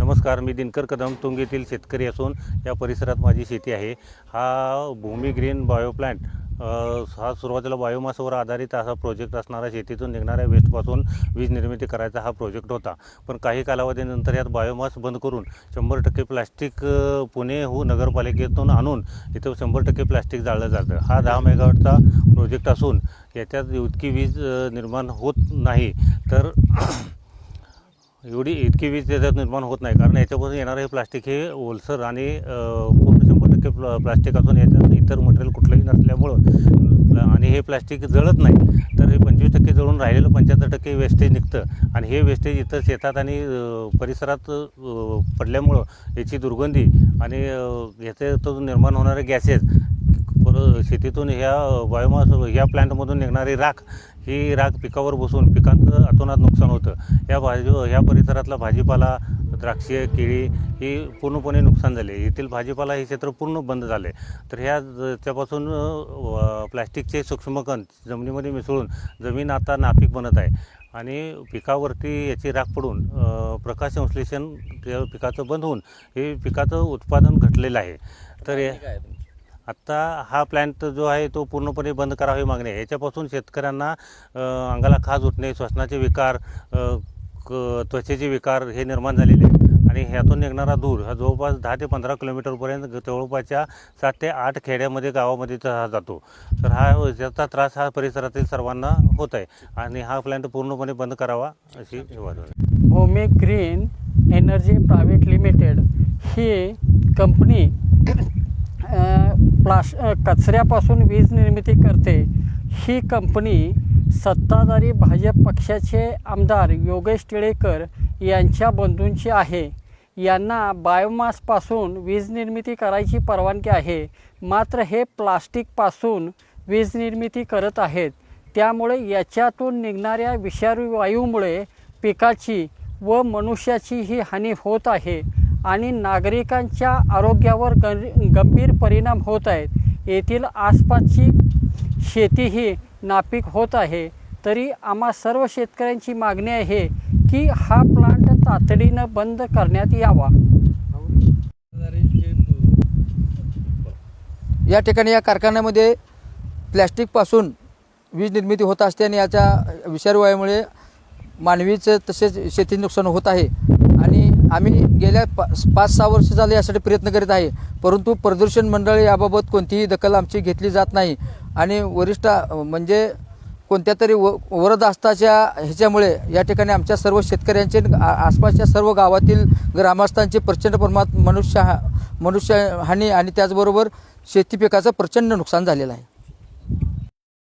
नमस्कार, मी दिनकर कदम तुंग येथील शेतकरी असून या परिसरात माझी शेती आहे। हा भूमी ग्रीन बायो प्लांट हा सुरुवातीला बायोमासवर आधारित असा प्रोजेक्ट असणारा शेतीतून निघणाऱ्या वेस्टपासून वीज निर्मिती करायचा हा प्रोजेक्ट होता। पण काही कालावधीनंतर यात बायोमास बंद करून 100% प्लास्टिक पुणे नगरपालिकेतून आणून इथं 100% प्लास्टिक जाळलं जातं। हा 10 मेगावॉटचा प्रोजेक्ट असून याच्यात इतकी वीज निर्माण होत नाही, तर इतकी वीज त्याच्यात निर्माण होत नाही, कारण याच्यापासून येणारं हे प्लास्टिक हे ओलसर आणि पूर्ण 100% प्लास्टिक असून याच्यात इतर मटेरियल कुठलंही नसल्यामुळं आणि हे प्लास्टिक जळत नाही, तर हे 25% जळून राहिलेलं 75% वेस्टेज निघतं आणि हे वेस्टेज इतर शेतात आणि परिसरात पडल्यामुळं याची दुर्गंधी आणि याच्यातून निर्माण होणारे गॅसेस शेतीतून बायोमास प्लांटमधून निघणारी राख ही राख पिकावर बसून पिकांचं अतोनात नुकसान होतं। ह्या परिसरातला भाजीपाला, द्राक्षे, केळी ही पूर्णपणे नुकसान झाले। येथील भाजीपाला हे क्षेत्र पूर्ण बंद झाले। तर त्यापासून प्लॅस्टिकचे सूक्ष्मकण जमिनीमध्ये मिसळून जमीन आता नापीक बनत आहे आणि पिकावरती याची राख पडून प्रकाश संश्लेषण पिकाचं बंद होऊन हे पिकाचं उत्पादन घटलेलं आहे। तर आत्ता हा प्लॅन्ट जो आहे तो पूर्णपणे बंद करावा ही मागणी आहे। याच्यापासून शेतकऱ्यांना अंगाला खाज उठणे, श्वसनाचे विकार, त्वचेचे विकार हे निर्माण झालेले आहेत आणि ह्यातून निघणारा धूर हा जवळपास 10 ते 15 किलोमीटरपर्यंत जवळपासच्या 7 ते 8 खेड्यामध्ये गावामध्ये जातो। तर याचा त्रास हा परिसरातील सर्वांना होत आहे आणि हा प्लॅन्ट पूर्णपणे बंद करावा अशी वाटते। भूमी ग्रीन एनर्जी प्रायव्हेट लिमिटेड ही कंपनी कचऱ्यापासून वीज निर्मिती करते। ही कंपनी सत्ताधारी भाजप पक्षाचे आमदार योगेश टिळेकर यांच्या बंधूंची आहे। यांना बायोमासपासून वीज निर्मिती करायची परवानगी आहे, मात्र हे प्लास्टिकपासून वीज निर्मिती करत आहेत। त्यामुळे याच्यातून निघणाऱ्या विषारी वायूमुळे पिकाची व मनुष्याची ही हानी होत आहे आणि नागरिकांच्या आरोग्यावर गंभीर परिणाम होत आहेत। येथील आसपासची शेतीही नापीक होत आहे। तरी आम्हा सर्व शेतकऱ्यांची मागणी आहे की हा प्लांट तातडीनं बंद करण्यात यावा। या ठिकाणी या कारखान्यामध्ये प्लॅस्टिकपासून वीज निर्मिती होत असते आणि याच्या विषारी वायूमुळे मानवीचं तसेच शेती नुकसान होत आहे आणि आम्ही गेल्या 5-6 वर्ष झाले यासाठी प्रयत्न करीत आहे, परंतु प्रदूषण मंडळ याबाबत कोणतीही दखल आमची घेतली जात नाही आणि वरिष्ठ म्हणजे कोणत्या तरी वरदहस्ताच्या ह्याच्यामुळे या ठिकाणी आमच्या सर्व शेतकऱ्यांचे आसपासच्या सर्व गावातील ग्रामस्थांचे प्रचंड प्रमाणात मनुष्यहानी आणि त्याचबरोबर शेती पिकाचं प्रचंड नुकसान झालेलं आहे।